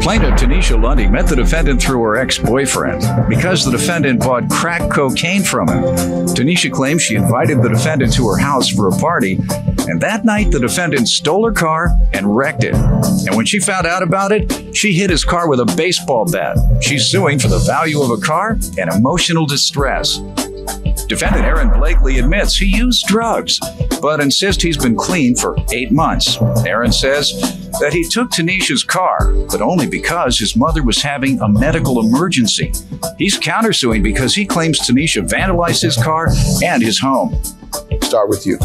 Plaintiff Tanisha Lundy met the defendant through her ex-boyfriend. Because the defendant bought crack cocaine from him, Tanisha claims she invited the defendant to her house for a party, and that night the defendant stole her car and wrecked it. And when she found out about it, she hit his car with a baseball bat. She's suing for the value of a car and emotional distress. Defendant Aaron Blakely admits he used drugs, but insists he's been clean for 8 months. Aaron says that he took Tanisha's car, but only because his mother was having a medical emergency. He's countersuing because he claims Tanisha vandalized his car and his home. Start with you.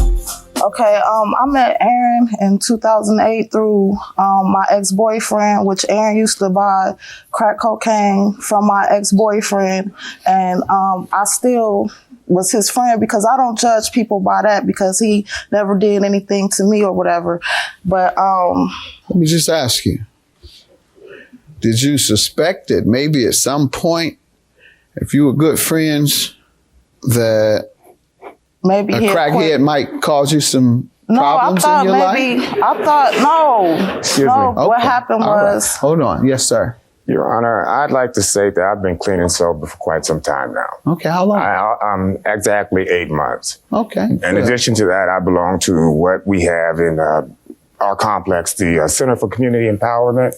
Okay, I met Aaron in 2008 through my ex-boyfriend, which Aaron used to buy crack cocaine from my ex-boyfriend, and I still was his friend because I don't judge people by that because he never did anything to me or whatever. But let me just ask you, did you suspect that maybe at some point, if you were good friends, that maybe a crackhead might cause you some problems in your life? No, what happened was... Right. Hold on. Yes, sir. Your Honor, I'd like to say that I've been clean and sober for quite some time now. Okay, how long? Exactly 8 months. Okay. In addition to that, I belong to what we have in our complex, the Center for Community Empowerment.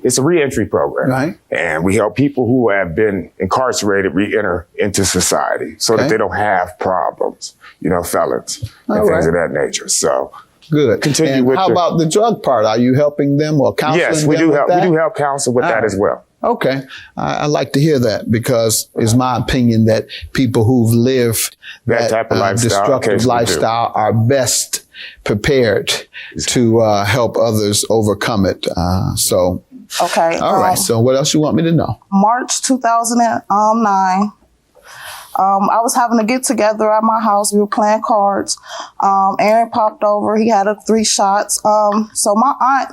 It's a reentry program. Right. And we help people who have been incarcerated re-enter into society so that they don't have problems, felons and things of that nature. So good. Continue and with how about the drug part? Are you helping them or counseling them? Yes, we do help. We do help counsel with that as well. Okay. I like to hear that because it's my opinion that people who've lived that type of destructive lifestyle are best prepared to help others overcome it. Okay. All right. So what else you want me to know? March 2009. I was having a get together at my house. We were playing cards. Aaron popped over. He had 3 shots. So my aunt.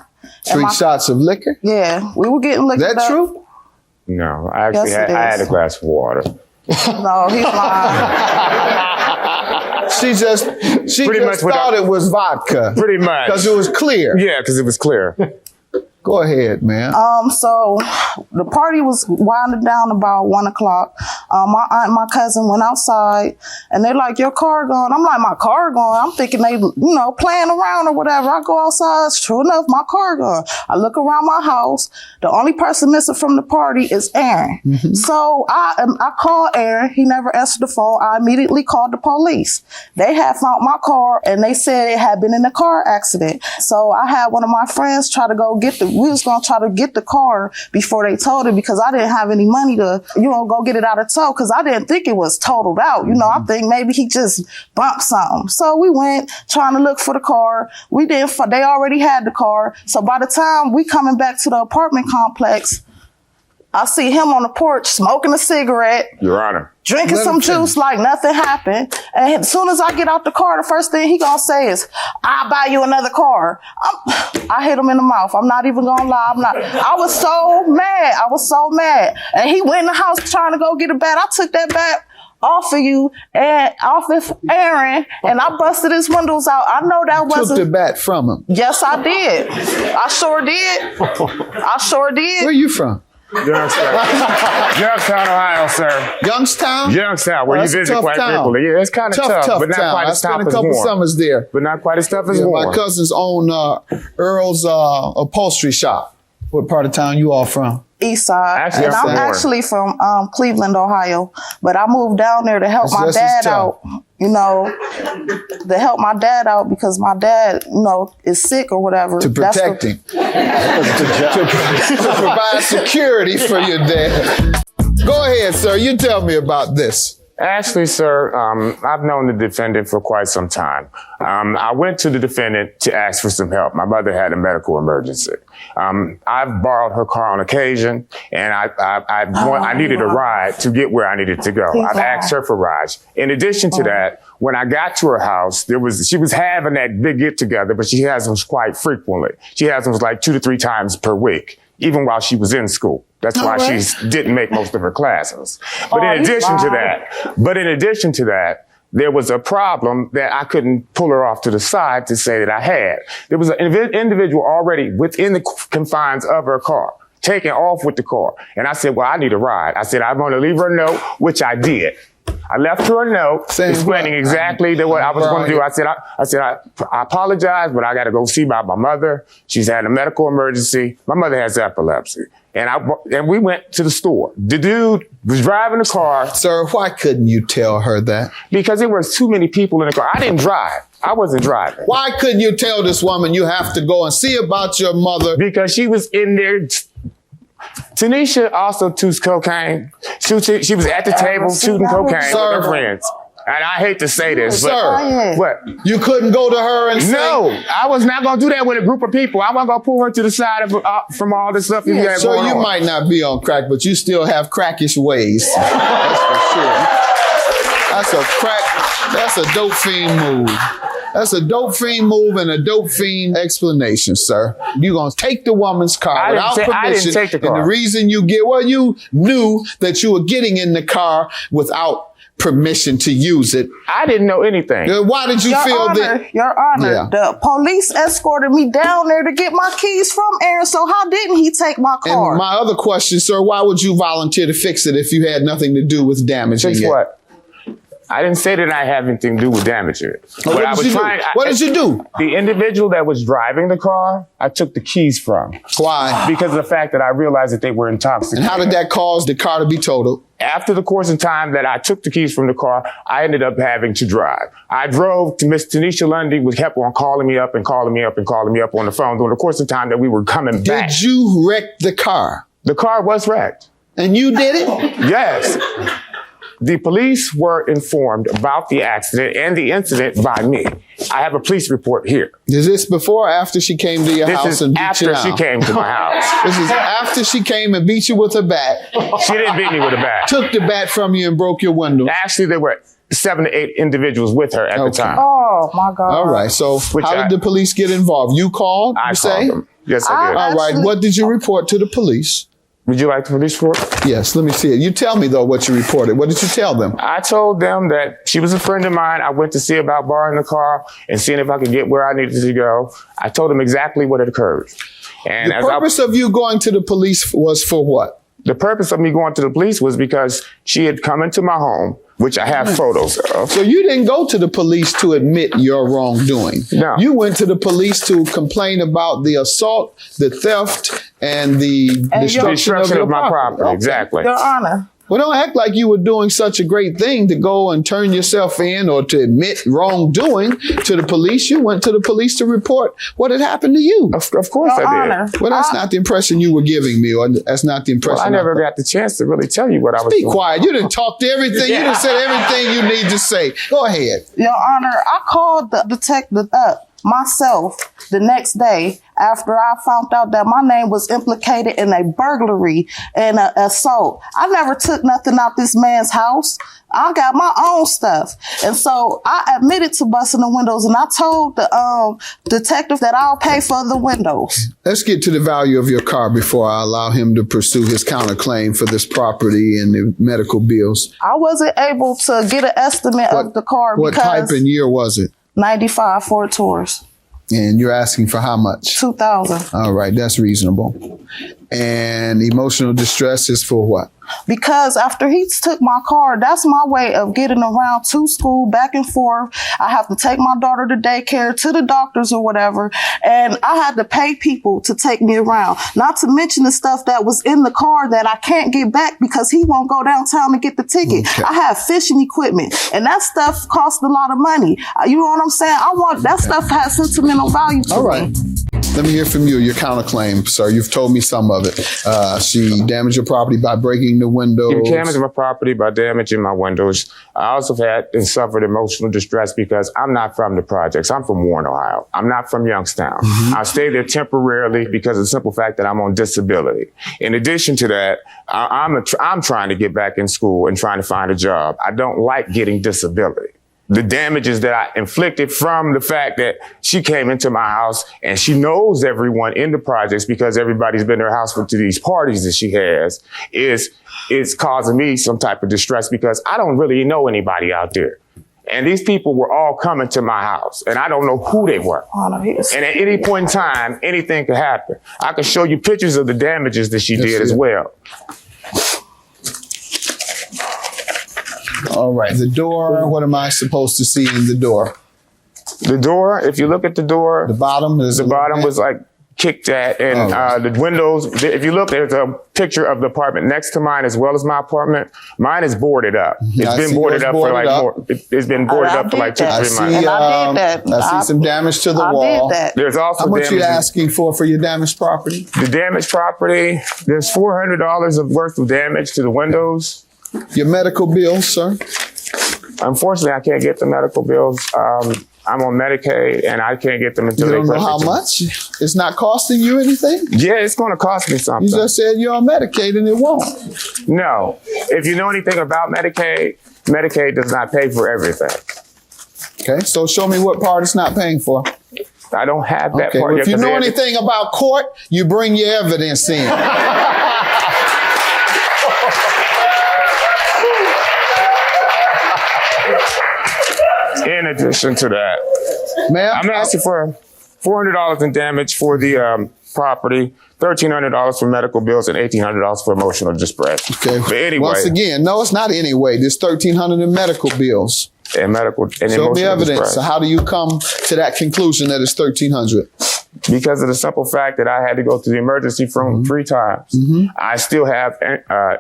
3 shots of liquor? Yeah, we were getting liquor. Is that true? No, I had a glass of water. No, he's lying. She just thought it was vodka. Pretty much. Because it was clear. Yeah, because it was clear. Go ahead, man. So the party was winding down about 1 o'clock. My aunt and my cousin went outside and they're like, your car gone. I'm like, my car gone? I'm thinking they, playing around or whatever. I go outside. True enough, my car gone. I look around my house. The only person missing from the party is Aaron. Mm-hmm. So I called Aaron. He never answered the phone. I immediately called the police. They had found my car and they said it had been in a car accident. So I had one of my friends try to go get we was going to try to get the car before they towed it because I didn't have any money to, go get it out of tow because I didn't think it was totaled out. I think maybe he just bumped something. So we went trying to look for the car. They already had the car. So by the time we coming back to the apartment complex, I see him on the porch smoking a cigarette. Your Honor. Drinking some juice like nothing happened. And as soon as I get out the car, the first thing he gonna say is, I'll buy you another car. I hit him in the mouth. I'm not even gonna lie. I was so mad. And he went in the house trying to go get a bat. I took that bat off of you and off of Aaron, and I busted his windows out. I know that wasn't... Took the bat from him? Yes, I did. I sure did. Where are you from? Youngstown, Ohio, sir. Youngstown? Youngstown, where you visit quite frequently. Yeah, it's kind of tough, but not quite as tough as warm. I spent a couple summers there. But not quite as tough as warm. My cousins own Earl's upholstery shop. What part of town you all from? East side. I'm actually from Cleveland, Ohio, but I moved down there to help my dad out. To help my dad out because my dad, is sick or whatever. To protect him. to provide security for your dad. Go ahead, sir. You tell me about this. Actually, sir, I've known the defendant for quite some time. I went to the defendant to ask for some help. My mother had a medical emergency. I've borrowed her car on occasion, and I needed a ride to get where I needed to go. I've asked her for rides. In addition to that, when I got to her house, she was having that big get together, but she has them quite frequently. She has them like 2 to 3 times per week, even while she was in school. That's why she didn't make most of her classes. But in addition to that, there was a problem that I couldn't pull her off to the side to say that I had. There was an individual already within the confines of her car. taking off with the car. And I said, well, I need a ride. I said, I'm going to leave her a note, which I did. I left her a note explaining exactly what I was going to do. I said, I apologize, but I got to go see my mother. She's had a medical emergency. My mother has epilepsy. And we went to the store. The dude was driving the car. Sir, why couldn't you tell her that? Because there was too many people in the car. I didn't drive. I wasn't driving. Why couldn't you tell this woman you have to go and see about your mother? Because she was in there. Tanisha also chews cocaine. She was at the table shooting cocaine with her friends. And I hate to say this, but sir, what? You couldn't go to her and say, no, I was not going to do that with a group of people. I wasn't going to pull her to the side of, from all this stuff you had so going you on. might not be on crack, but you still have crackish ways. That's for sure. That's a dope fiend move. That's a dope fiend move and a dope fiend explanation, sir. You're going to take the woman's car without permission. I didn't take the car. And the reason you you knew that you were getting in the car without permission to use it. I didn't know anything. Why did you feel that? Your Honor, the police escorted me down there to get my keys from Aaron, so how didn't he take my car? And my other question, sir, why would you volunteer to fix it if you had nothing to do with damaging it? Fix what? I didn't say that I had anything to do with damaging it. What did you do? The individual that was driving the car, I took the keys from. Why? Because of the fact that I realized that they were intoxicated. And how did that cause the car to be totaled? After the course of time that I took the keys from the car, I ended up having to drive. I drove to Miss Tanisha Lundy, who kept on calling me up and calling me up and calling me up on the phone during the course of time that we were coming back. Did you wreck the car? The car was wrecked. And you did it? Yes. The police were informed about the accident and the incident by me. I have a police report here. Is this before or after she came to your house and beat you After she came to my house. This is after she came and beat you with a bat. She didn't beat me with a bat. Took the bat from you and broke your window. Actually, there were 7 to 8 individuals with her at the time. Oh, my God. All right. So how did the police get involved? You called? I called them. Yes, I did. All right. What did you report to the police? Would you like the police report? Yes, let me see it. You tell me, though, what you reported. What did you tell them? I told them that she was a friend of mine. I went to see about borrowing the car and seeing if I could get where I needed to go. I told them exactly what had occurred. And the purpose of you going to the police was for what? The purpose of me going to the police was because she had come into my home, which I have photos of. So you didn't go to the police to admit your wrongdoing. No. You went to the police to complain about the assault, the theft, and the destruction of my property. Okay. Exactly. Your Honor. Well, don't act like you were doing such a great thing to go and turn yourself in or to admit wrongdoing to the police. You went to the police to report what had happened to you. Of course Your I Honor. did. Well, that's not the impression you were giving me, or that's not the impression. Well, I never got the chance to really tell you what I was doing. Be quiet. You didn't talk to everything. You didn't say everything you need to say. Go ahead. Your Honor, I called the detective up myself the next day after I found out that my name was implicated in a burglary and an assault. I never took nothing out this man's house. I got my own stuff. And so I admitted to busting the windows, and I told the detective that I'll pay for the windows. Let's get to the value of your car before I allow him to pursue his counterclaim for this property and the medical bills. I wasn't able to get an estimate of the car What type and year was it? 95 Ford Taurus. And you're asking for how much? $2,000. All right, that's reasonable. And emotional distress is for what? Because after he took my car, that's my way of getting around to school, back and forth. I have to take my daughter to daycare, to the doctors or whatever. And I had to pay people to take me around. Not to mention the stuff that was in the car that I can't get back because he won't go downtown to get the ticket. Okay. I have fishing equipment, and that stuff costs a lot of money. You know what I'm saying? That stuff has sentimental value to me. All right. Let me hear from you, your counterclaim, sir. You've told me some of it. She damaged your property by breaking the windows. She damaged my property by damaging my windows. I also had and suffered emotional distress because I'm not from the projects. I'm from Warren, Ohio. I'm not from Youngstown. I stayed there temporarily because of the simple fact that I'm on disability. In addition to that, I'm trying to get back in school and trying to find a job. I don't like getting disability. The damages that I inflicted from the fact that she came into my house and she knows everyone in the projects because everybody's been to her house to these parties that she has is causing me some type of distress because I don't really know anybody out there. And these people were all coming to my house, and I don't know who they were. Oh, no, and at any point in time, anything could happen. I could show you pictures of the damages that she did as well. All right, the door, what am I supposed to see in the door? The door, if you look at the door, the bottom was like kicked at, and the windows, if you look, there's a picture of the apartment next to mine as well as my apartment. Mine is boarded up. It's been boarded up for like it's been boarded up for like 2-3 months. And I did that. I see some damage to the wall. I did that. There's also how much you asking for your damaged property? The damaged property, there's $400 of worth of damage to the windows. Your medical bills, sir? Unfortunately, I can't get the medical bills. I'm on Medicaid, and I can't get them until they You don't know how much? It's not costing you anything? Yeah, it's going to cost me something. You just said you're on Medicaid, and it won't. No. If you know anything about Medicaid, Medicaid does not pay for everything. Okay, so show me what part it's not paying for. I don't have that part. Well, if you know anything about court, you bring your evidence in. In addition to that, ma'am, I'm asking for $400 in damage for the property, $1,300 for medical bills, and $1,800 for emotional distress. Okay. But anyway, once again, no, it's not anyway. There's $1,300 in medical bills and show me evidence. Distress. So how do you come to that conclusion that it's $1,300? Because of the simple fact that I had to go to the emergency room 3 times. I still have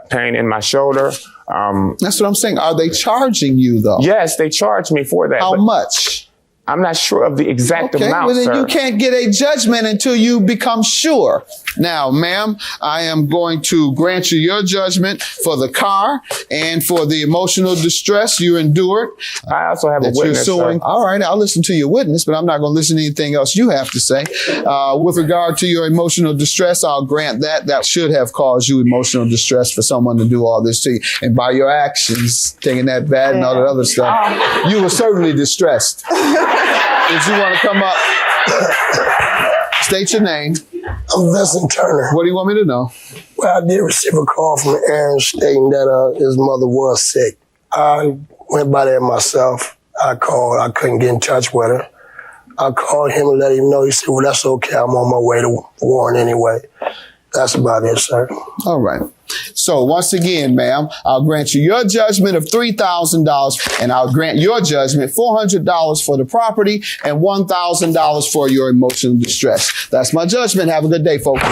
pain in my shoulder. That's what I'm saying. Are they charging you though? Yes, they charge me for that. How much? I'm not sure of the exact amount, well then sir. You can't get a judgment until you become sure. Now, ma'am, I am going to grant you your judgment for the car and for the emotional distress you endured. I also have a witness, suing. All right, I'll listen to your witness, but I'm not going to listen to anything else you have to say. With regard to your emotional distress, I'll grant that. That should have caused you emotional distress for someone to do all this to you. And by your actions, taking that bad and all that other stuff, you were certainly distressed. If you want to come up, state your name. I'm Vincent Turner. What do you want me to know? Well, I did receive a call from Aaron stating that his mother was sick. I went by there myself. I called. I couldn't get in touch with her. I called him and let him know. He said, well, that's okay. I'm on my way to Warren anyway. That's about it, sir. All right. So once again, ma'am, I'll grant you your judgment of $3,000 and I'll grant your judgment $400 for the property and $1,000 for your emotional distress. That's my judgment. Have a good day, folks.